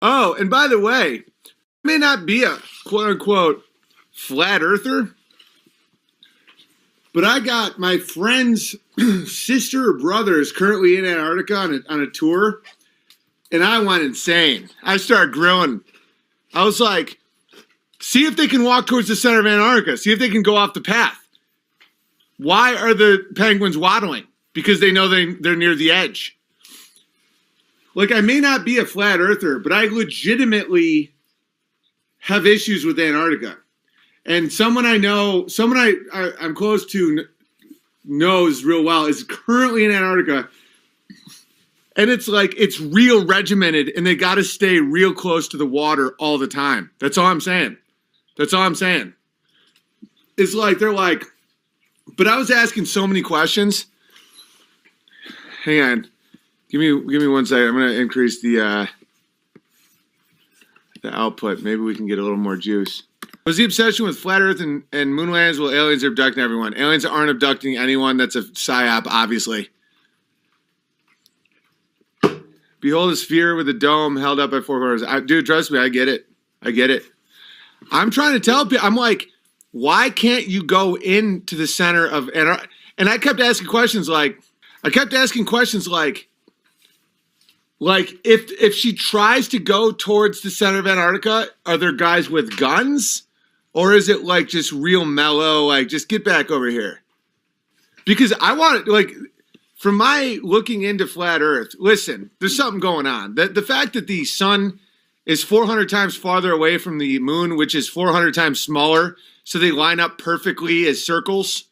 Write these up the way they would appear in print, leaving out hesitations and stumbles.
Oh, and by the way, I may not be a quote unquote flat earther, but I got my friend's sister or brother is currently in Antarctica on a tour, and I went insane. I started grilling. I was like, see if they can walk towards the center of Antarctica. See if they can go off the path. Why are the penguins waddling? Because they know they're near the edge. Like, I may not be a flat earther, but I legitimately have issues with Antarctica. And someone I know, I'm close to knows real well is currently in Antarctica. And it's like, it's real regimented and they got to stay real close to the water all the time. That's all I'm saying. That's all I'm saying. It's like, they're like, but I was asking so many questions. Hang on. Give me 1 second. I'm going to increase the output. Maybe we can get a little more juice. Was the obsession with flat earth and moon lands? Well, aliens are abducting everyone. Aliens aren't abducting anyone. That's a psyop, obviously. Behold a sphere with a dome held up by four corners. Dude, trust me, I get it. I get it. I'm trying to tell people, I'm like, why can't you go into the center of Antarctica? And I kept asking questions like, if she tries to go towards the center of Antarctica, are there guys with guns? Or is it like just real mellow, like just get back over here? Because I want to, like, from my looking into flat Earth, listen, there's something going on. The fact that the sun is 400 times farther away from the moon, which is 400 times smaller, so they line up perfectly as circles,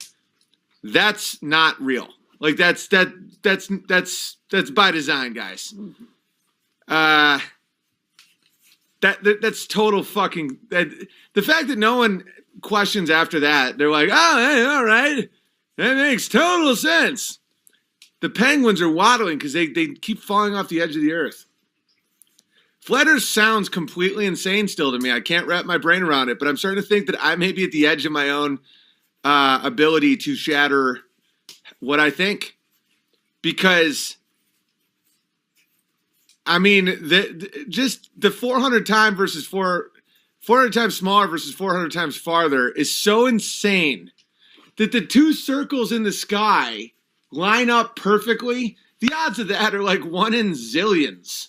that's not real. Like that's by design, guys. That's total fucking. The fact that no one questions after that, they're like, oh, hey, all right, that makes total sense. The penguins are waddling because they keep falling off the edge of the earth. Flat Earth sounds completely insane still to me. I can't wrap my brain around it, but I'm starting to think that I may be at the edge of my own ability to shatter what I think. Because, I mean, just the 400 times versus 400 times smaller versus 400 times farther is so insane that the two circles in the sky line up perfectly. The odds of that are like 1 in zillions.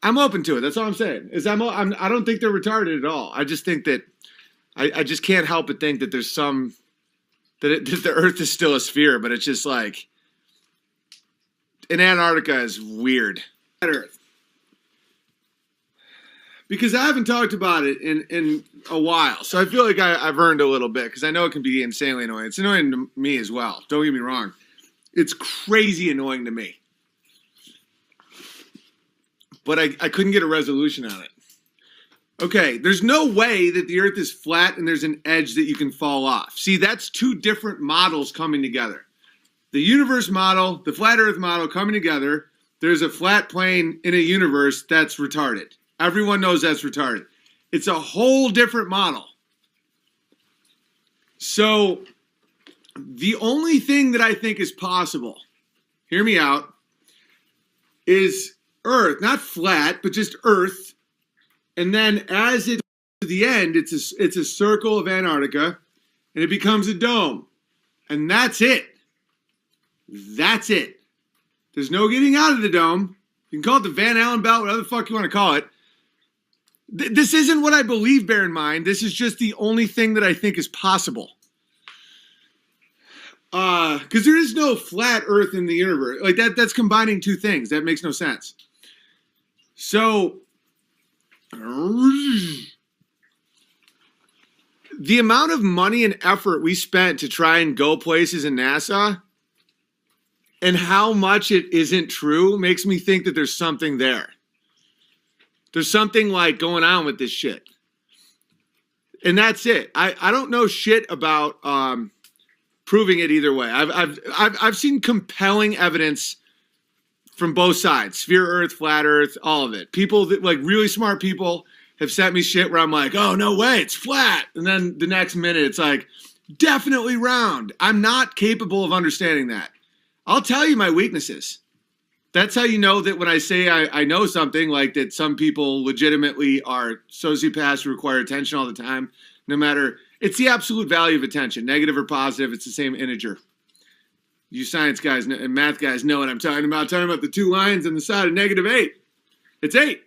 I'm open to it. That's all I'm saying. I don't think they're retarded at all. I just think that I just can't help but think that there's some that the Earth is still a sphere, but it's just like in Antarctica is weird. Earth, because I haven't talked about it in a while, so I feel like I've earned a little bit because I know it can be insanely annoying. It's annoying to me as well. Don't get me wrong. It's crazy annoying to me. But I couldn't get a resolution on it. Okay, there's no way that the Earth is flat and there's an edge that you can fall off. See, that's two different models coming together. The universe model, the flat Earth model coming together. There's a flat plane in a universe that's retarded. Everyone knows that's retarded. It's a whole different model. So, the only thing that I think is possible, hear me out, is Earth, not flat, but just Earth, and then as it to the end, it's a circle of Antarctica, and it becomes a dome, and that's it. That's it. There's no getting out of the dome. You can call it the Van Allen belt, whatever the fuck you want to call it. This isn't what I believe. Bear in mind, this is just the only thing that I think is possible. Because there is no flat Earth in the universe. Like that's combining two things. That makes no sense. So, the amount of money and effort we spent to try and go places in NASA and how much it isn't true makes me think that there's something there. There's something like going on with this shit. And that's it. I don't know shit about proving it either way. I've seen compelling evidence from both sides, sphere Earth, flat Earth, all of it. People that like really smart people have sent me shit where I'm like, oh, no way, it's flat. And then the next minute it's like, definitely round. I'm not capable of understanding that. I'll tell you my weaknesses. That's how you know that when I say I know something, like that some people legitimately are sociopaths who require attention all the time, no matter, it's the absolute value of attention, negative or positive, it's the same integer. You science guys and math guys know what I'm talking about. I'm talking about the two lines on the side of -8. It's 8.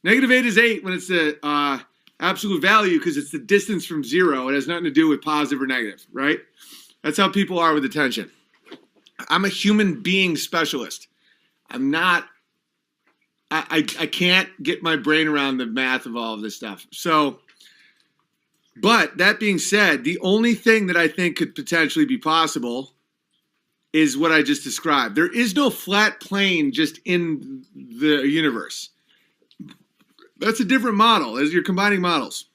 -8 is 8 when it's the absolute value because it's the distance from 0. It has nothing to do with positive or negative, right? That's how people are with attention. I'm a human being specialist. I'm not, I can't get my brain around the math of all of this stuff. So, but that being said, the only thing that I think could potentially be possible is what I just described. There is no flat plane just in the universe. That's a different model, as you're combining models.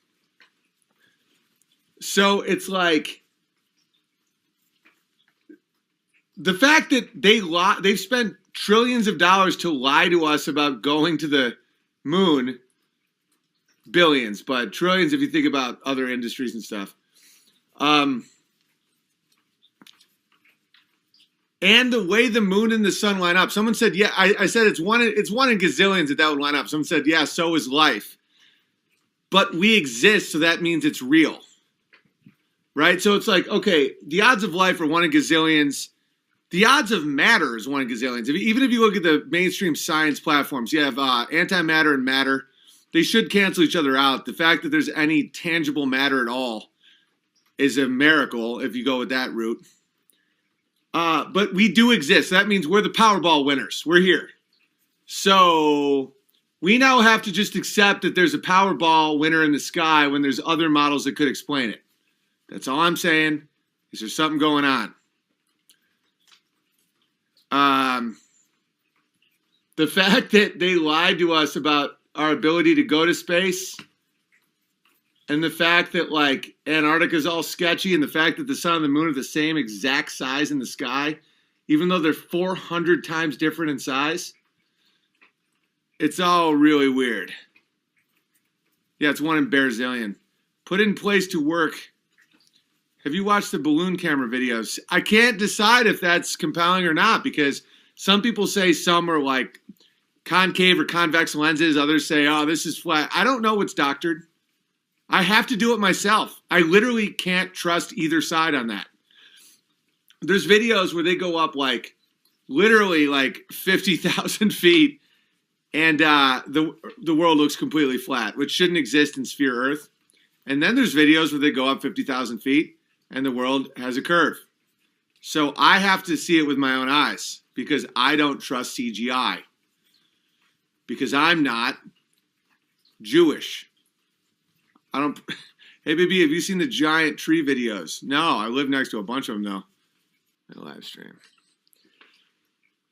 So it's like, the fact that they've spent trillions of dollars to lie to us about going to the moon, billions, but trillions if you think about other industries and stuff. And the way the moon and the sun line up. Someone said, yeah, I said it's one in gazillions that would line up. Someone said, yeah, so is life. But we exist, so that means it's real. Right? So it's like, okay, the odds of life are 1 in gazillions. The odds of matter is 1 in gazillions. Even if you look at the mainstream science platforms, you have antimatter and matter. They should cancel each other out. The fact that there's any tangible matter at all is a miracle if you go with that route. But we do exist. That means we're the Powerball winners. We're here. So we now have to just accept that there's a Powerball winner in the sky when there's other models that could explain it. That's all I'm saying. Is there something going on? The fact that they lied to us about our ability to go to space, and the fact that like Antarctica is all sketchy, and the fact that the sun and the moon are the same exact size in the sky, even though they're 400 times different in size, it's all really weird. Yeah, it's 1 in barzillion. Put in place to work. Have you watched the balloon camera videos? I can't decide if that's compelling or not, because some people say some are like concave or convex lenses. Others say, oh, this is flat. I don't know what's doctored. I have to do it myself. I literally can't trust either side on that. There's videos where they go up like literally like 50,000 feet and the world looks completely flat, which shouldn't exist in sphere Earth. And then there's videos where they go up 50,000 feet and the world has a curve. So I have to see it with my own eyes because I don't trust CGI. Because I'm not Jewish. I don't. Hey, baby, have you seen the giant tree videos? No, I live next to a bunch of them, though. In a live stream.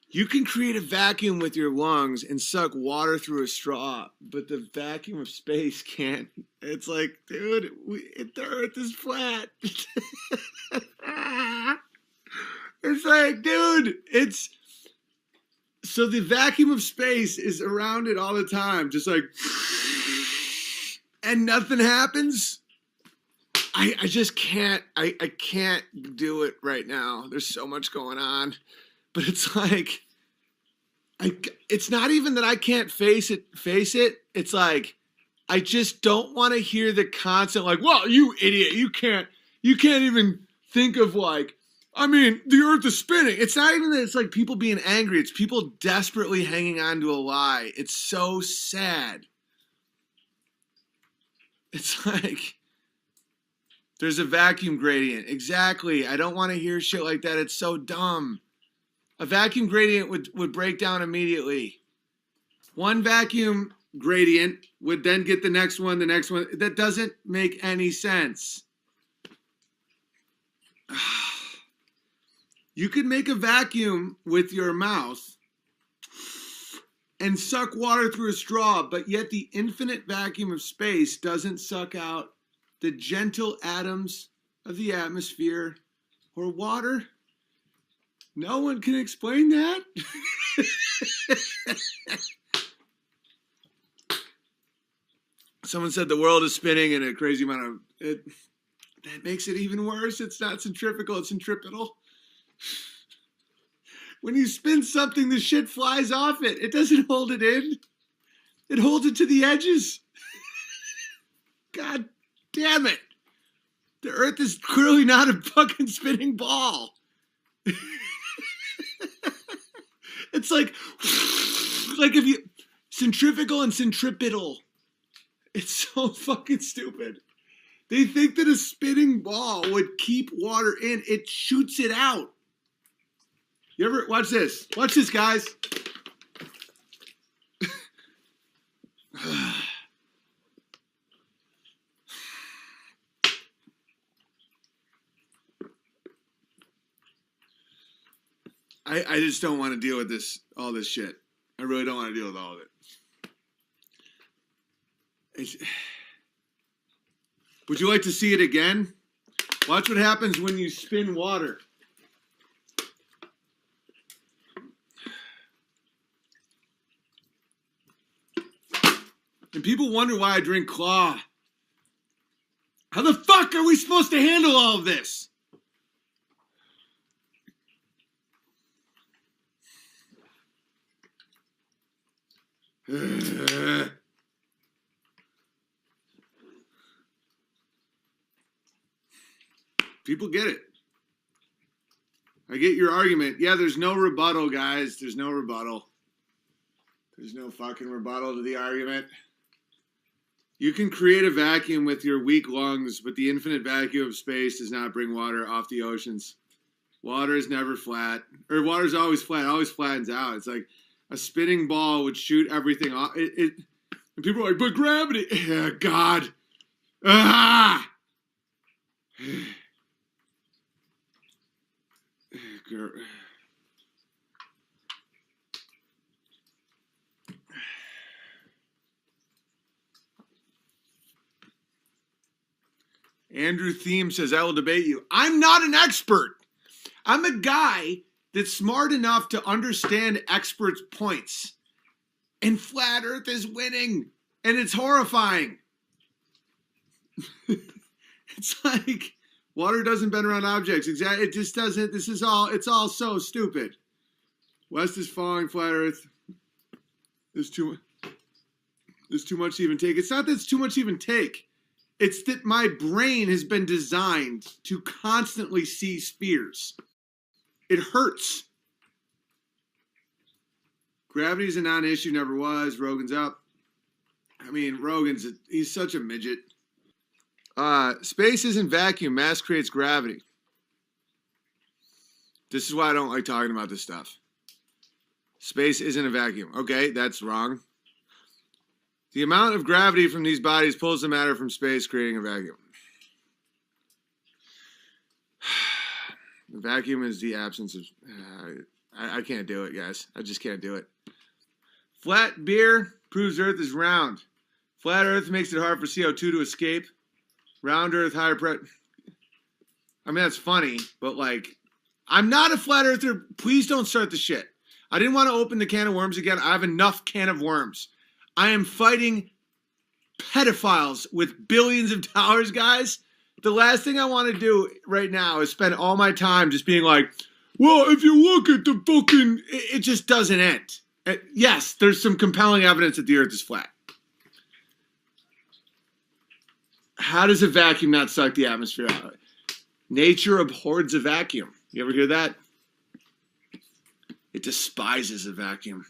You can create a vacuum with your lungs and suck water through a straw, but the vacuum of space can't. It's like, dude, the Earth is flat. It's like, dude, it's. So the vacuum of space is around it all the time, just like, and nothing happens. I just can't, I can't do it right now. There's so much going on. But it's like, it's not even that I can't face it. It's like, I just don't want to hear the constant like, well, you idiot, you can't even think of like, I mean, the Earth is spinning. It's not even that it's like people being angry. It's people desperately hanging on to a lie. It's so sad. It's like, there's a vacuum gradient. Exactly. I don't want to hear shit like that. It's so dumb. A vacuum gradient would break down immediately. One vacuum gradient would then get the next one. That doesn't make any sense. You could make a vacuum with your mouth and suck water through a straw, but yet the infinite vacuum of space doesn't suck out the gentle atoms of the atmosphere or water. No one can explain that. Someone said the world is spinning in a crazy amount of it. That makes it even worse. It's not centrifugal, it's centripetal. When you spin something, the shit flies off it. It doesn't hold it in. It holds it to the edges. God damn it. The Earth is clearly not a fucking spinning ball. It's like if you centrifugal and centripetal. It's so fucking stupid. They think that a spinning ball would keep water in. It shoots it out. You ever watch this? Watch this, guys. I just don't want to deal with all this shit. I really don't want to deal with all of it. Would you like to see it again? Watch what happens when you spin water. And people wonder why I drink Claw. How the fuck are we supposed to handle all of this? People get it. I get your argument. Yeah, there's no rebuttal, guys. There's no rebuttal. There's no fucking rebuttal to the argument. You can create a vacuum with your weak lungs, but the infinite vacuum of space does not bring water off the oceans. Water is never flat. Or water's always flat. It always flattens out. It's like a spinning ball would shoot everything off. And people are like, but gravity. Yeah, God. Ah! Andrew Thiem says, I will debate you. I'm not an expert. I'm a guy that's smart enough to understand experts' points. And flat Earth is winning. And it's horrifying. It's like water doesn't bend around objects. Exactly. It just doesn't. It's all so stupid. West is falling, flat Earth. There's too much to even take. It's not that it's too much to even take. It's that my brain has been designed to constantly see spheres. It hurts. Gravity is a non-issue, never was. Rogan's up. I mean, he's such a midget. Space isn't vacuum. Mass creates gravity. This is why I don't like talking about this stuff. Space isn't a vacuum. Okay, that's wrong. The amount of gravity from these bodies pulls the matter from space, creating a vacuum. The vacuum is the absence of... I can't do it, guys. I just can't do it. Flat beer proves Earth is round. Flat Earth makes it hard for CO2 to escape. Round Earth, higher pressure. I mean, that's funny, but like, I'm not a flat earther. Please don't start the shit. I didn't want to open the can of worms again. I have enough can of worms. I am fighting pedophiles with billions of dollars, guys. The last thing I want to do right now is spend all my time just being like, well, if you look at the fucking, it just doesn't end. Yes, there's some compelling evidence that the Earth is flat. How does a vacuum not suck the atmosphere out? Nature abhors a vacuum. You ever hear that? It despises a vacuum.